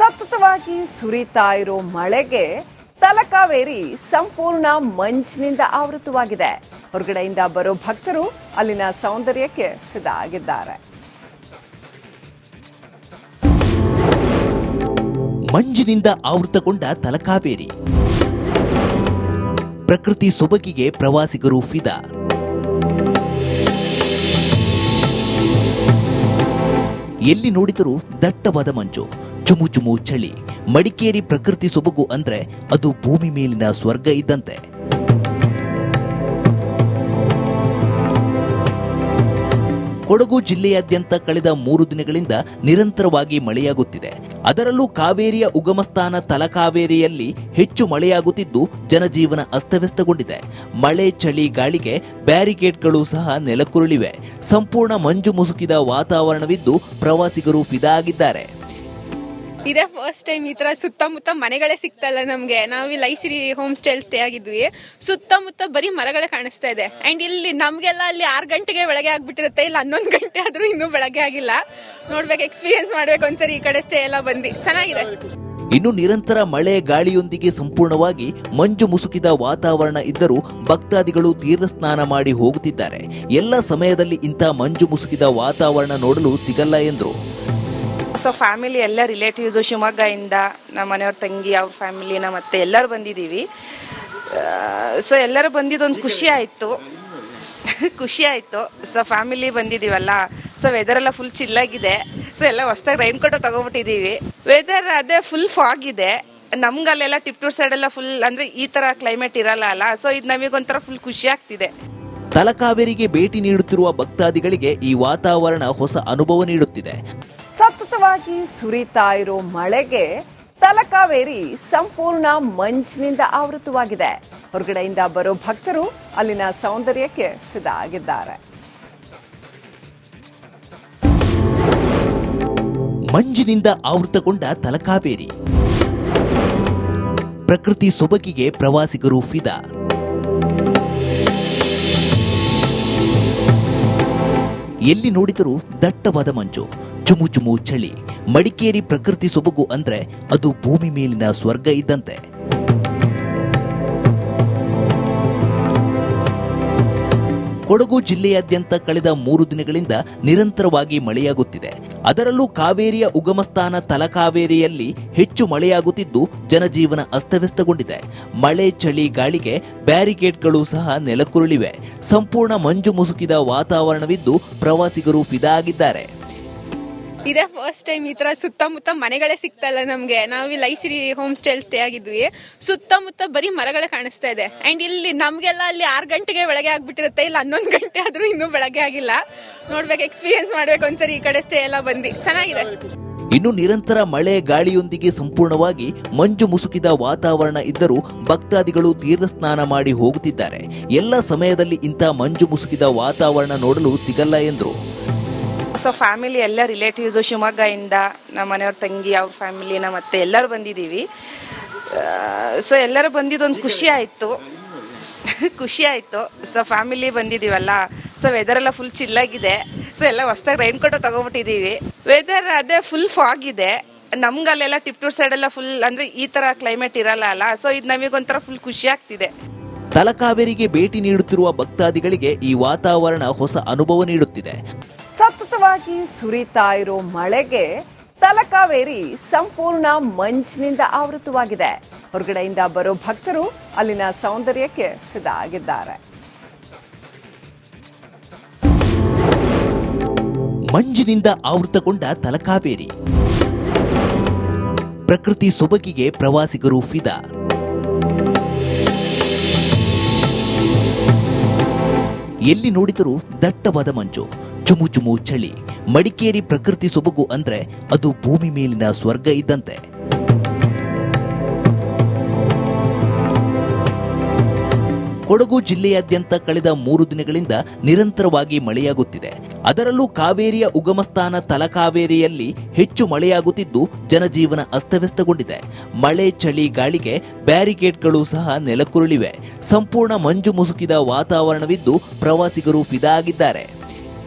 ಸತತವಾಗಿ ಸುರಿತಾ ಇರೋ ಮಳೆಗೆ ತಲಕಾವೇರಿ ಸಂಪೂರ್ಣ ಮಂಜಿನಿಂದ ಆವೃತವಾಗಿದೆ. ಹೊರಗಡೆಯಿಂದ ಬರೋ ಭಕ್ತರು ಅಲ್ಲಿನ ಸೌಂದರ್ಯಕ್ಕೆ ಫಿದಾ ಆಗಿದ್ದಾರೆ. ಮಂಜಿನಿಂದ ಆವೃತಗೊಂಡ ತಲಕಾವೇರಿ, ಪ್ರಕೃತಿ ಸೊಬಗಿಗೆ ಪ್ರವಾಸಿಗರು ಫಿದಾ. ಎಲ್ಲಿ ನೋಡಿದರೂ ದಟ್ಟವಾದ ಮಂಜು, ಚುಮು ಚುಮು ಚಳಿ. ಮಡಿಕೇರಿ ಪ್ರಕೃತಿ ಸೊಬಗು ಅಂದ್ರೆ ಅದು ಭೂಮಿ ಮೇಲಿನ ಸ್ವರ್ಗ ಇದ್ದಂತೆ. ಕೊಡಗು ಜಿಲ್ಲೆಯಾದ್ಯಂತ ಕಳೆದ 3 ದಿನಗಳಿಂದ ನಿರಂತರವಾಗಿ ಮಳೆಯಾಗುತ್ತಿದೆ. ಅದರಲ್ಲೂ ಕಾವೇರಿಯ ಉಗಮಸ್ಥಾನ ತಲಕಾವೇರಿಯಲ್ಲಿ ಹೆಚ್ಚು ಮಳೆಯಾಗುತ್ತಿದ್ದು ಜನಜೀವನ ಅಸ್ತವ್ಯಸ್ತಗೊಂಡಿದೆ. ಮಳೆ, ಚಳಿ, ಗಾಳಿಗೆ ಬ್ಯಾರಿಕೇಡ್ಗಳು ಸಹ ನೆಲಕ್ಕುರುಳಿವೆ. ಸಂಪೂರ್ಣ ಮಂಜು ಮುಸುಕಿದ ವಾತಾವರಣವಿದ್ದು ಪ್ರವಾಸಿಗರು ಫಿದಾ ಆಗಿದ್ದಾರೆ. ಇದೇ ಫಸ್ಟ್ ಟೈಮ್ ಈ ತರ ಸುತ್ತಮುತ್ತ ಮನೆಗಳೇ ಸಿಗ್ತಲ್ಲ ನಮ್ಗೆ. ನಾವು ಇಲ್ಲಿ ಐಸಿರಿ ಹೋಮ್ ಸ್ಟೇ ಆಗಿದ್ವಿ. ಸುತ್ತಮುತ್ತ ಬರೀ ಮರಗಳೇ ಕಾಣಿಸ್ತಾ ಇದೆ. ಅಂಡ್ ಇಲ್ಲಿ ನಮ್ಗೆಲ್ಲ ಅಲ್ಲಿ 6 ಗಂಟೆಗೆ ಬೆಳಗ್ಗೆ ಆಗ್ಬಿಟ್ಟಿರುತ್ತೆ, ಇಲ್ಲಿ 11 ಗಂಟೆ ಆದ್ರೂ ಇನ್ನೂ ಬೆಳಗ್ಗೆ ಆಗಿಲ್ಲ. ನೋಡ್ಬೇಕು, ಎಕ್ಸ್ಪೀರಿಯನ್ಸ್ ಮಾಡ್ಬೇಕು ಒಂದ್ಸರಿ ಈ ಕಡೆ ಸ್ಟೇ ಎಲ್ಲ ಬಂದು. ಚೆನ್ನಾಗಿದೆ. ಇನ್ನು ನಿರಂತರ ಮಳೆ, ಗಾಳಿಯೊಂದಿಗೆ ಸಂಪೂರ್ಣವಾಗಿ ಮಂಜು ಮುಸುಕಿದ ವಾತಾವರಣ ಇದ್ದರೂ ಭಕ್ತಾದಿಗಳು ತೀರ್ಥ ಸ್ನಾನ ಮಾಡಿ ಹೋಗುತ್ತಿದ್ದಾರೆ. ಎಲ್ಲ ಸಮಯದಲ್ಲಿ ಇಂಥ ಮಂಜು ಮುಸುಕಿದ ವಾತಾವರಣ ನೋಡಲು ಸಿಗಲ್ಲ ಎಂದರು. ಸೊ ಫ್ಯಾಮಿಲಿ ಎಲ್ಲ ರಿಲೇಟಿವ್ಸು ಶಿವಮೊಗ್ಗದಿಂದ ನಮ್ಮ ಮನೆಯವ್ರ ತಂಗಿ, ಅವ್ರ ಫ್ಯಾಮಿಲಿನ ಮತ್ತೆ ಎಲ್ಲರೂ ಬಂದಿದ್ದೀವಿ. ಸೊ ಎಲ್ಲರೂ ಬಂದಿದ್ದೊಂದು ಖುಷಿ ಆಯಿತು. ಸೊ ಫ್ಯಾಮಿಲಿ ಬಂದಿದ್ದೀವಲ್ಲ, ಸೊ ವೆದರೆಲ್ಲ ಫುಲ್ ಚಿಲ್ಲಾಗಿದೆ. ಸೊ ಎಲ್ಲ ಹೊಸ್ದಾಗಿ ರೈನ್ ಕೋಟು ತಗೊಬಿಟ್ಟಿದ್ದೀವಿ. ವೆದರ್ ಅದೇ ಫುಲ್ ಫಾಗ್ ಇದೆ. ನಮ್ಗಲ್ಲೆಲ್ಲ ಟಿಪ್ಟೂರ್ ಸೈಡೆಲ್ಲ ಫುಲ್ ಅಂದರೆ ಈ ಥರ ಕ್ಲೈಮೇಟ್ ಇರಲ್ಲ ಅಲ್ಲ. ಸೊ ಇದು ನಮಗೊಂಥರ ಫುಲ್ ಖುಷಿ ಆಗ್ತಿದೆ. ತಲಕಾವೇರಿಗೆ ಭೇಟಿ ನೀಡುತ್ತಿರುವ ಭಕ್ತಾದಿಗಳಿಗೆ ಈ ವಾತಾವರಣ ಹೊಸ ಅನುಭವ ನೀಡುತ್ತಿದೆ. ಸತತವಾಗಿ ಸುರಿತಾ ಇರೋ ಮಳೆಗೆ ತಲಕಾವೇರಿ ಸಂಪೂರ್ಣ ಮಂಜಿನಿಂದ ಆವೃತವಾಗಿದೆ. ಹೊರಗಡೆಯಿಂದ ಬರೋ ಭಕ್ತರು ಅಲ್ಲಿನ ಸೌಂದರ್ಯಕ್ಕೆ ಫಿದಾ ಆಗಿದ್ದಾರೆ. ಮಂಜಿನಿಂದ ಆವೃತಗೊಂಡ ತಲಕಾವೇರಿ, ಪ್ರಕೃತಿ ಸೊಬಗಿಗೆ ಪ್ರವಾಸಿಗರು ಫಿದಾ. ಎಲ್ಲಿ ನೋಡಿದರೂ ದಟ್ಟವಾದ ಮಂಜು, ಚುಮು ಚುಮು ಚಳಿ. ಮಡಿಕೇರಿ ಪ್ರಕೃತಿ ಸೊಬಗು ಅಂದ್ರೆ ಅದು ಭೂಮಿ ಮೇಲಿನ ಸ್ವರ್ಗ ಇದ್ದಂತೆ. ಕೊಡಗು ಜಿಲ್ಲೆಯಾದ್ಯಂತ ಕಳೆದ 3 ದಿನಗಳಿಂದ ನಿರಂತರವಾಗಿ ಮಳೆಯಾಗುತ್ತಿದೆ. ಅದರಲ್ಲೂ ಕಾವೇರಿಯ ಉಗಮಸ್ಥಾನ ತಲಕಾವೇರಿಯಲ್ಲಿ ಹೆಚ್ಚು ಮಳೆಯಾಗುತ್ತಿದ್ದು ಜನಜೀವನ ಅಸ್ತವ್ಯಸ್ತಗೊಂಡಿದೆ. ಮಳೆ, ಚಳಿ, ಗಾಳಿಗೆ ಬ್ಯಾರಿಕೇಡ್ಗಳು ಸಹ ನೆಲಕ್ಕುರುಳಿವೆ. ಸಂಪೂರ್ಣ ಮಂಜು ಮುಸುಕಿದ ವಾತಾವರಣವಿದ್ದು ಪ್ರವಾಸಿಗರು ಫಿದಾ ಆಗಿದ್ದಾರೆ. ಇದೇ ಫಸ್ಟ್ ಟೈಮ್ ಈ ತರ ಸುತ್ತಮುತ್ತ ಮನೆಗಳೇ ಸಿಗ್ತಲ್ಲ ನಮ್ಗೆ. ನಾವು ಇಲ್ಲಿ ಐಸಿರಿ ಹೋಮ್ ಸ್ಟೇ ಆಗಿದ್ವಿ. ಸುತ್ತಮುತ್ತ ಬರೀ ಮರಗಳೇ ಕಾಣಿಸ್ತಾ ಇದೆ. ಅಂಡ್ ಇಲ್ಲಿ ನಮ್ಗೆಲ್ಲ ಅಲ್ಲಿ 6 ಗಂಟೆಗೆ ಬೆಳಗ್ಗೆ ಆಗ್ಬಿಟ್ಟಿರುತ್ತೆ, ಇಲ್ಲಿ 11 ಗಂಟೆ ಆದ್ರೂ ಇನ್ನೂ ಬೆಳಗ್ಗೆ ಆಗಿಲ್ಲ. ನೋಡ್ಬೇಕು, ಎಕ್ಸ್ಪೀರಿಯನ್ಸ್ ಮಾಡ್ಬೇಕು ಒಂದ್ಸರಿ ಈ ಕಡೆ ಸ್ಟೇ ಎಲ್ಲ ಬಂದು. ಚೆನ್ನಾಗಿದೆ. ಇನ್ನು ನಿರಂತರ ಮಳೆ, ಗಾಳಿಯೊಂದಿಗೆ ಸಂಪೂರ್ಣವಾಗಿ ಮಂಜು ಮುಸುಕಿದ ವಾತಾವರಣ ಇದ್ದರೂ ಭಕ್ತಾದಿಗಳು ತೀರ್ಥ ಸ್ನಾನ ಮಾಡಿ ಹೋಗುತ್ತಿದ್ದಾರೆ. ಎಲ್ಲ ಸಮಯದಲ್ಲಿ ಇಂಥ ಮಂಜು ಮುಸುಕಿದ ವಾತಾವರಣ ನೋಡಲು ಸಿಗಲ್ಲ ಎಂದರು. ಸೊ ಫ್ಯಾಮಿಲಿ ಎಲ್ಲ ರಿಲೇಟಿವ್ಸು ಶಿವಮೊಗ್ಗದಿಂದ ನಮ್ಮ ಮನೆಯವ್ರ ತಂಗಿ, ಅವ್ರ ಫ್ಯಾಮಿಲಿನ ಮತ್ತೆ ಎಲ್ಲರೂ ಬಂದಿದ್ದೀವಿ. ಸೊ ಎಲ್ಲರೂ ಬಂದಿದ್ದೊಂದು ಖುಷಿ ಆಯಿತು. ಸೊ ಫ್ಯಾಮಿಲಿ ಬಂದಿದ್ದೀವಲ್ಲ, ಸೊ ವೆದರೆಲ್ಲ ಫುಲ್ ಚಿಲ್ಲಾಗಿದೆ. ಸೊ ಎಲ್ಲ ಹೊಸ್ದಾಗಿ ರೈನ್ ಕೋಟು ತಗೊಬಿಟ್ಟಿದ್ದೀವಿ. ವೆದರ್ ಅದೇ ಫುಲ್ ಫಾಗ್ ಇದೆ. ನಮ್ಗಲ್ಲೆಲ್ಲ ಟಿಪ್ಟೂರ್ ಸೈಡೆಲ್ಲ ಫುಲ್ ಅಂದರೆ ಈ ಥರ ಕ್ಲೈಮೇಟ್ ಇರಲ್ಲ ಅಲ್ಲ. ಸೊ ಇದು ನಮಗೊಂಥರ ಫುಲ್ ಖುಷಿ ಆಗ್ತಿದೆ. ತಲಕಾವೇರಿಗೆ ಭೇಟಿ ನೀಡುತ್ತಿರುವ ಭಕ್ತಾದಿಗಳಿಗೆ ಈ ವಾತಾವರಣ ಹೊಸ ಅನುಭವ ನೀಡುತ್ತಿದೆ. ಸತತವಾಗಿ ಸುರಿತಾ ಇರೋ ಮಳೆಗೆ ತಲಕಾವೇರಿ ಸಂಪೂರ್ಣ ಮಂಜಿನಿಂದ ಆವೃತವಾಗಿದೆ. ಹೊರಗಡೆಯಿಂದ ಬರೋ ಭಕ್ತರು ಅಲ್ಲಿನ ಸೌಂದರ್ಯಕ್ಕೆ ಫಿದಾ ಆಗಿದ್ದಾರೆ. ಮಂಜಿನಿಂದ ಆವೃತಗೊಂಡ ತಲಕಾವೇರಿ, ಪ್ರಕೃತಿ ಸೊಬಗಿಗೆ ಪ್ರವಾಸಿಗರು ಫಿದಾ. ಎಲ್ಲಿ ನೋಡಿದರೂ ದಟ್ಟವಾದ ಮಂಜು, ಚುಮು ಚುಮು ಚಳಿ. ಮಡಿಕೇರಿ ಪ್ರಕೃತಿ ಸೊಬಗು ಅಂದ್ರೆ ಅದು ಭೂಮಿ ಮೇಲಿನ ಸ್ವರ್ಗ ಇದ್ದಂತೆ. ಕೊಡಗು ಜಿಲ್ಲೆಯಾದ್ಯಂತ ಕಳೆದ 3 ದಿನಗಳಿಂದ ನಿರಂತರವಾಗಿ ಮಳೆಯಾಗುತ್ತಿದೆ. ಅದರಲ್ಲೂ ಕಾವೇರಿಯ ಉಗಮಸ್ಥಾನ ತಲಕಾವೇರಿಯಲ್ಲಿ ಹೆಚ್ಚು ಮಳೆಯಾಗುತ್ತಿದ್ದು ಜನಜೀವನ ಅಸ್ತವ್ಯಸ್ತಗೊಂಡಿದೆ. ಮಳೆ, ಚಳಿ, ಗಾಳಿಗೆ ಬ್ಯಾರಿಕೇಡ್ಗಳು ಸಹ ನೆಲಕ್ಕುರುಳಿವೆ. ಸಂಪೂರ್ಣ ಮಂಜು ಮುಸುಕಿದ ವಾತಾವರಣವಿದ್ದು ಪ್ರವಾಸಿಗರು ಫಿದಾ ಆಗಿದ್ದಾರೆ.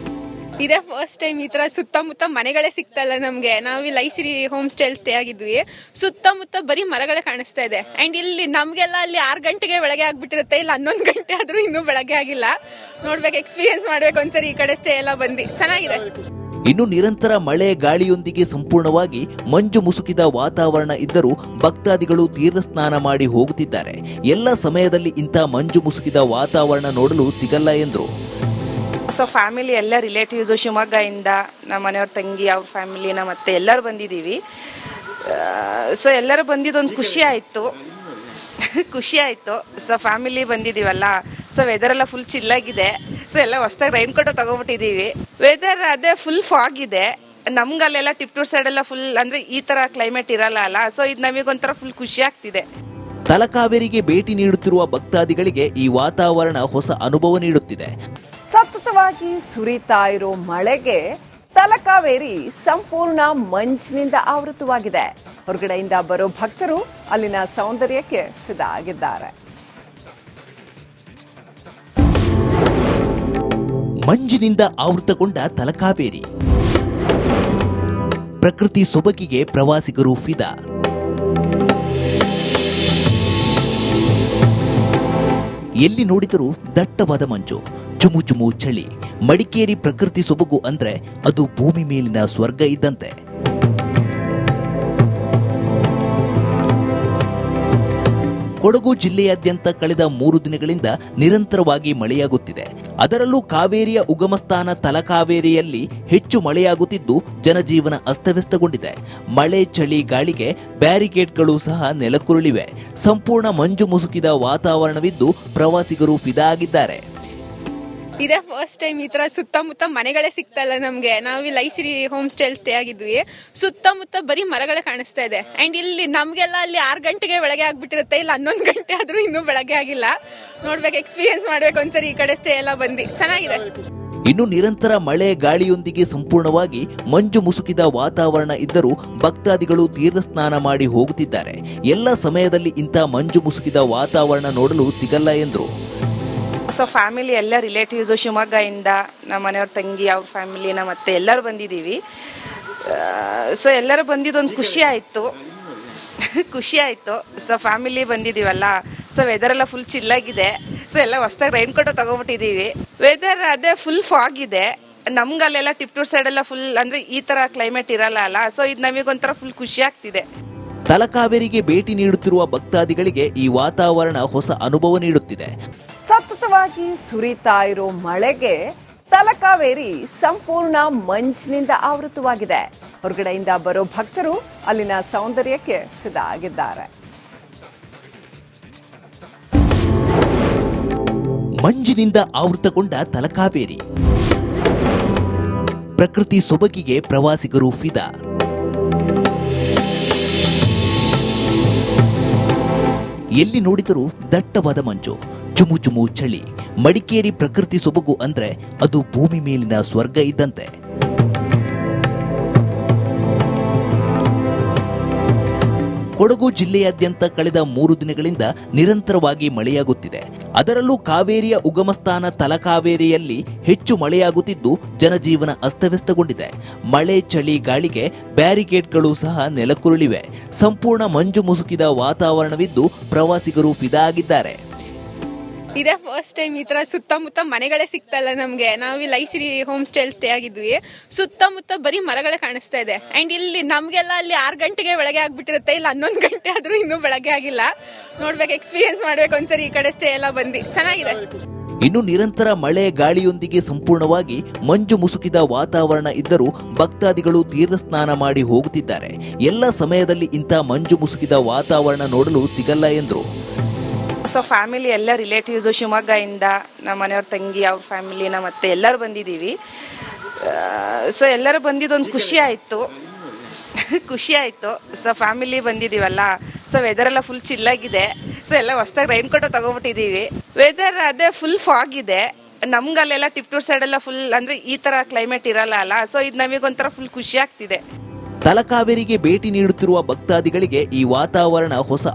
ಇದೇ ಫಸ್ಟ್ ಟೈಮ್ ಈ ತರ ಸುತ್ತಮುತ್ತ ಮನೆಗಳೇ ಸಿಗ್ತಲ್ಲ ನಮ್ಗೆ. ನಾವು ಇಲ್ಲಿ ಐಸಿರಿ ಹೋಮ್ ಸ್ಟೇಲ್ ಸ್ಟೇ ಆಗಿದ್ವಿ. ಸುತ್ತಮುತ್ತ ಬರೀ ಮರಗಳೇ ಕಾಣಿಸ್ತಾ ಇದೆ. ಅಂಡ್ ಇಲ್ಲಿ ನಮ್ಗೆಲ್ಲ ಅಲ್ಲಿ 6 ಗಂಟೆಗೆ ಬೆಳಗ್ಗೆ ಆಗ್ಬಿಟ್ಟಿರುತ್ತೆ, ಇಲ್ಲಿ 11 ಗಂಟೆ ಆದ್ರೂ ಇನ್ನೂ ಬೆಳಗ್ಗೆ ಆಗಿಲ್ಲ. ನೋಡ್ಬೇಕು, ಎಕ್ಸ್ಪೀರಿಯನ್ಸ್ ಮಾಡ್ಬೇಕು ಒಂದ್ಸರಿ ಈ ಕಡೆ ಸ್ಟೇ ಎಲ್ಲ ಬಂದು. ಚೆನ್ನಾಗಿದೆ. ಇನ್ನು ನಿರಂತರ ಮಳೆ ಗಾಳಿಯೊಂದಿಗೆ ಸಂಪೂರ್ಣವಾಗಿ ಮಂಜು ಮುಸುಕಿದ ವಾತಾವರಣ ಇದ್ದರೂ ಭಕ್ತಾದಿಗಳು ತೀರ್ಥ ಸ್ನಾನ ಮಾಡಿ ಹೋಗುತ್ತಿದ್ದಾರೆ. ಎಲ್ಲ ಸಮಯದಲ್ಲಿ ಇಂಥ ಮಂಜು ಮುಸುಕಿದ ವಾತಾವರಣ ನೋಡಲು ಸಿಗಲ್ಲ ಎಂದರು. ಸೊ ಫ್ಯಾಮಿಲಿ ಎಲ್ಲ ರಿಲೇಟಿವ್ಸು ಶಿವಮೊಗ್ಗದಿಂದ ನಮ್ಮ ಮನೆಯವ್ರ ತಂಗಿ ಅವ್ರ ಫ್ಯಾಮಿಲಿನ ಮತ್ತೆ ಎಲ್ಲರೂ ಬಂದಿದ್ದೀವಿ. ಸೊ ಎಲ್ಲರೂ ಬಂದಿದ್ದೊಂದು ಖುಷಿ ಆಯಿತು. ಸೊ ಫ್ಯಾಮಿಲಿ ಬಂದಿದ್ದೀವಲ್ಲ, ಸೊ ವೆದರೆಲ್ಲ ಫುಲ್ ಚಿಲ್ಲಾಗಿದೆ. ಸೊ ಎಲ್ಲ ಹೊಸ್ದಾಗಿ ರೈನ್ ಕೋಟು ತೊಗೊಬಿಟ್ಟಿದ್ದೀವಿ. ವೆದರ್ ಅದೇ ಫುಲ್ ಫಾಗ್ ಇದೆ. ನಮ್ಗಲ್ಲೆಲ್ಲ ಟಿಪ್ಟೂರ್ ಸೈಡೆಲ್ಲ ಫುಲ್ ಅಂದರೆ ಈ ಥರ ಕ್ಲೈಮೇಟ್ ಇರಲ್ಲ ಅಲ್ಲ. ಸೊ ಇದು ನಮಗೊಂಥರ ಫುಲ್ ಖುಷಿ ಆಗ್ತಿದೆ. ತಲಕಾವೇರಿಗೆ ಭೇಟಿ ನೀಡುತ್ತಿರುವ ಭಕ್ತಾದಿಗಳಿಗೆ ಈ ವಾತಾವರಣ ಹೊಸ ಅನುಭವ ನೀಡುತ್ತಿದೆ. ಸತತವಾಗಿ ಸುರಿತಾ ಇರೋ ಮಳೆಗೆ ತಲಕಾವೇರಿ ಸಂಪೂರ್ಣ ಮಂಜಿನಿಂದ ಆವೃತವಾಗಿದೆ. ಹೊರಗಡೆಯಿಂದ ಬರೋ ಭಕ್ತರು ಅಲ್ಲಿನ ಸೌಂದರ್ಯಕ್ಕೆ ಫಿದಾ ಆಗಿದ್ದಾರೆ. ಮಂಜಿನಿಂದ ಆವೃತಗೊಂಡ ತಲಕಾವೇರಿ, ಪ್ರಕೃತಿ ಸೊಬಗಿಗೆ ಪ್ರವಾಸಿಗರು ಫಿದಾ. ಎಲ್ಲಿ ನೋಡಿದರೂ ದಟ್ಟವಾದ ಮಂಜು, ಚುಮು ಚುಮು ಚಳಿ. ಮಡಿಕೇರಿ ಪ್ರಕೃತಿ ಸೊಬಗು ಅಂದ್ರೆ ಅದು ಭೂಮಿ ಮೇಲಿನ ಸ್ವರ್ಗ ಇದ್ದಂತೆ. ಕೊಡಗು ಜಿಲ್ಲೆಯಾದ್ಯಂತ ಕಳೆದ 3 ದಿನಗಳಿಂದ ನಿರಂತರವಾಗಿ ಮಳೆಯಾಗುತ್ತಿದೆ. ಅದರಲ್ಲೂ ಕಾವೇರಿಯ ಉಗಮಸ್ಥಾನ ತಲಕಾವೇರಿಯಲ್ಲಿ ಹೆಚ್ಚು ಮಳೆಯಾಗುತ್ತಿದ್ದು ಜನಜೀವನ ಅಸ್ತವ್ಯಸ್ತಗೊಂಡಿದೆ. ಮಳೆ ಚಳಿ ಗಾಳಿಗೆ ಬ್ಯಾರಿಕೇಡ್ಗಳು ಸಹ ನೆಲಕ್ಕುರುಳಿವೆ. ಸಂಪೂರ್ಣ ಮಂಜು ಮುಸುಕಿದ ವಾತಾವರಣವಿದ್ದು ಪ್ರವಾಸಿಗರು ಫಿದಾ ಆಗಿದ್ದಾರೆ. ಇದೇ ಫಸ್ಟ್ ಟೈಮ್ ಈ ತರ ಸುತ್ತಮುತ್ತ ಮನೆಗಳೇ ಸಿಗ್ತಲ್ಲ ನಮ್ಗೆ. ನಾವು ಇಲ್ಲಿ ಐಸಿರಿ ಹೋಮ್ ಸ್ಟೇಲ್ ಸ್ಟೇ ಆಗಿದ್ವಿ. ಸುತ್ತಮುತ್ತ ಬರೀ ಮರಗಳೇ ಕಾಣಿಸ್ತಾ ಇದೆ. ಅಂಡ್ ಇಲ್ಲಿ ನಮ್ಗೆಲ್ಲ ಅಲ್ಲಿ 6 ಗಂಟೆಗೆ ಬೆಳಗ್ಗೆ ಆಗ್ಬಿಟ್ಟಿರುತ್ತೆ, ಇಲ್ಲಿ 11 ಗಂಟೆ ಆದ್ರೂ ಇನ್ನೂ ಬೆಳಗ್ಗೆ ಆಗಿಲ್ಲ. ನೋಡ್ಬೇಕು, ಎಕ್ಸ್ಪೀರಿಯನ್ಸ್ ಮಾಡ್ಬೇಕು ಒಂದ್ಸರಿ ಈ ಕಡೆ ಸ್ಟೇ ಎಲ್ಲ ಬಂದು. ಚೆನ್ನಾಗಿದೆ. ಇನ್ನು ನಿರಂತರ ಮಳೆ ಗಾಳಿಯೊಂದಿಗೆ ಸಂಪೂರ್ಣವಾಗಿ ಮಂಜು ಮುಸುಕಿದ ವಾತಾವರಣ ಇದ್ದರೂ ಭಕ್ತಾದಿಗಳು ತೀರ್ಥ ಸ್ನಾನ ಮಾಡಿ ಹೋಗುತ್ತಿದ್ದಾರೆ. ಎಲ್ಲ ಸಮಯದಲ್ಲಿ ಇಂಥ ಮಂಜು ಮುಸುಕಿದ ವಾತಾವರಣ ನೋಡಲು ಸಿಗಲ್ಲ ಎಂದರು. ಸೊ ಫ್ಯಾಮಿಲಿ ಎಲ್ಲ ರಿಲೇಟಿವ್ಸು ಶಿವಮೊಗ್ಗದಿಂದ ನಮ್ಮ ಮನೆಯವ್ರ ತಂಗಿ ಅವ್ರ ಫ್ಯಾಮಿಲಿನ ಮತ್ತೆ ಎಲ್ಲರೂ ಬಂದಿದ್ದೀವಿ. ಸೊ ಎಲ್ಲರೂ ಬಂದಿದ್ದೊಂದು ಖುಷಿ ಆಯಿತು. ಸೊ ಫ್ಯಾಮಿಲಿ ಬಂದಿದ್ದೀವಲ್ಲ, ಸೊ ವೆದರೆಲ್ಲ ಫುಲ್ ಚಿಲ್ಲಾಗಿದೆ. ಸೊ ಎಲ್ಲ ಹೊಸ್ದಾಗಿ ರೈನ್ ಕೋಟು ತೊಗೊಬಿಟ್ಟಿದ್ದೀವಿ. ವೆದರ್ ಅದೇ ಫುಲ್ ಫಾಗ್ ಇದೆ. ನಮ್ಗಲ್ಲೆಲ್ಲ ಟಿಪ್ಟೂರ್ ಸೈಡೆಲ್ಲ ಫುಲ್ ಅಂದರೆ ಈ ಥರ ಕ್ಲೈಮೇಟ್ ಇರಲ್ಲ ಅಲ್ಲ. ಸೊ ಇದು ನಮಗೊಂಥರ ಫುಲ್ ಖುಷಿ ಆಗ್ತಿದೆ. ತಲಕಾವೇರಿಗೆ ಭೇಟಿ ನೀಡುತ್ತಿರುವ ಭಕ್ತಾದಿಗಳಿಗೆ ಈ ವಾತಾವರಣ ಹೊಸ ಅನುಭವ ನೀಡುತ್ತಿದೆ. ಸತತವಾಗಿ ಸುರಿತಾ ಇರೋ ಮಳೆಗೆ ತಲಕಾವೇರಿ ಸಂಪೂರ್ಣ ಮಂಜಿನಿಂದ ಆವೃತವಾಗಿದೆ. ಹೊರಗಡೆಯಿಂದ ಬರೋ ಭಕ್ತರು ಅಲ್ಲಿನ ಸೌಂದರ್ಯಕ್ಕೆ ಫಿದಾ ಆಗಿದ್ದಾರೆ. ಮಂಜಿನಿಂದ ಆವೃತಗೊಂಡ ತಲಕಾವೇರಿ, ಪ್ರಕೃತಿ ಸೊಬಗಿಗೆ ಪ್ರವಾಸಿಗರು ಫಿದಾ. ಎಲ್ಲಿ ನೋಡಿದರೂ ದಟ್ಟವಾದ ಮಂಜು, ಚುಮು ಚುಮು ಚಳಿ. ಮಡಿಕೇರಿ ಪ್ರಕೃತಿ ಸೊಬಗು ಅಂದ್ರೆ ಅದು ಭೂಮಿ ಮೇಲಿನ ಸ್ವರ್ಗ ಇದ್ದಂತೆ. ಕೊಡಗು ಜಿಲ್ಲೆಯಾದ್ಯಂತ ಕಳೆದ 3 ದಿನಗಳಿಂದ ನಿರಂತರವಾಗಿ ಮಳೆಯಾಗುತ್ತಿದೆ. ಅದರಲ್ಲೂ ಕಾವೇರಿಯ ಉಗಮಸ್ಥಾನ ತಲಕಾವೇರಿಯಲ್ಲಿ ಹೆಚ್ಚು ಮಳೆಯಾಗುತ್ತಿದ್ದು ಜನಜೀವನ ಅಸ್ತವ್ಯಸ್ತಗೊಂಡಿದೆ. ಮಳೆ ಚಳಿ ಗಾಳಿಗೆ ಬ್ಯಾರಿಕೇಡ್ಗಳು ಸಹ ನೆಲಕ್ಕುರುಳಿವೆ. ಸಂಪೂರ್ಣ ಮಂಜು ಮುಸುಕಿದ ವಾತಾವರಣವಿದ್ದು ಪ್ರವಾಸಿಗರು ಫಿದಾ ಆಗಿದ್ದಾರೆ. ಇದೇ ಫಸ್ಟ್ ಟೈಮ್ ಈ ತರ ಸುತ್ತಮುತ್ತ ಮನೆಗಳೇ ಸಿಗ್ತಲ್ಲ ನಮ್ಗೆ. ನಾವು ಇಲ್ಲಿ ಐಸಿರಿ ಹೋಮ್ ಸ್ಟೇಲ್ ಸ್ಟೇ ಆಗಿದ್ವಿ. ಸುತ್ತಮುತ್ತ ಬರೀ ಮರಗಳೇ ಕಾಣಿಸ್ತಾ ಇದೆ. ಅಂಡ್ ಇಲ್ಲಿ ನಮ್ಗೆಲ್ಲ ಅಲ್ಲಿ 6 ಗಂಟೆಗೆ ಬೆಳಗ್ಗೆ ಆಗ್ಬಿಟ್ಟಿರುತ್ತೆ, ಇಲ್ಲಿ 11 ಗಂಟೆ ಆದ್ರೂ ಇನ್ನೂ ಬೆಳಗ್ಗೆ ಆಗಿಲ್ಲ. ನೋಡ್ಬೇಕು, ಎಕ್ಸ್ಪೀರಿಯನ್ಸ್ ಮಾಡ್ಬೇಕು ಒಂದ್ಸರಿ ಈ ಕಡೆ ಸ್ಟೇ ಎಲ್ಲ ಬಂದು. ಚೆನ್ನಾಗಿದೆ. ಇನ್ನು ನಿರಂತರ ಮಳೆ ಗಾಳಿಯೊಂದಿಗೆ ಸಂಪೂರ್ಣವಾಗಿ ಮಂಜು ಮುಸುಕಿದ ವಾತಾವರಣ ಇದ್ದರೂ ಭಕ್ತಾದಿಗಳು ತೀರ್ಥ ಸ್ನಾನ ಮಾಡಿ ಹೋಗುತ್ತಿದ್ದಾರೆ. ಎಲ್ಲ ಸಮಯದಲ್ಲಿ ಇಂಥ ಮಂಜು ಮುಸುಕಿದ ವಾತಾವರಣ ನೋಡಲು ಸಿಗಲ್ಲ ಎಂದರು. ಸೊ ಫ್ಯಾಮಿಲಿ ಎಲ್ಲ ರಿಲೇಟಿವ್ಸು ಶಿವಮೊಗ್ಗದಿಂದ ನಮ್ಮ ಮನೆಯವ್ರ ತಂಗಿ ಅವ್ರ ಫ್ಯಾಮಿಲಿನ ಮತ್ತೆ ಎಲ್ಲರೂ ಬಂದಿದ್ದೀವಿ. ಸೊ ಎಲ್ಲರೂ ಬಂದಿದ್ದೊಂದು ಖುಷಿ ಆಯಿತು. ಸೊ ಫ್ಯಾಮಿಲಿ ಬಂದಿದ್ದೀವಲ್ಲ, ಸೊ ವೆದರೆಲ್ಲ ಫುಲ್ ಚಿಲ್ಲಾಗಿದೆ. ಸೊ ಎಲ್ಲ ಹೊಸ್ದಾಗಿ ರೈನ್ ಕೋಟು ತೊಗೊಬಿಟ್ಟಿದ್ದೀವಿ. ವೆದರ್ ಅದೇ ಫುಲ್ ಫಾಗ್ ಇದೆ. ನಮ್ಗಲ್ಲೆಲ್ಲ ಟಿಪ್ಟೂರ್ ಸೈಡೆಲ್ಲ ಫುಲ್ ಅಂದರೆ ಈ ಥರ ಕ್ಲೈಮೇಟ್ ಇರಲ್ಲ ಅಲ್ಲ. ಸೊ ಇದು ನಮಗೊಂಥರ ಫುಲ್ ಖುಷಿ ಆಗ್ತಿದೆ. ತಲಕಾವೇರಿಗೆ ಭೇಟಿ ನೀಡುತ್ತಿರುವ ಭಕ್ತಾದಿಗಳಿಗೆ ಈ ವಾತಾವರಣ ಹೊಸ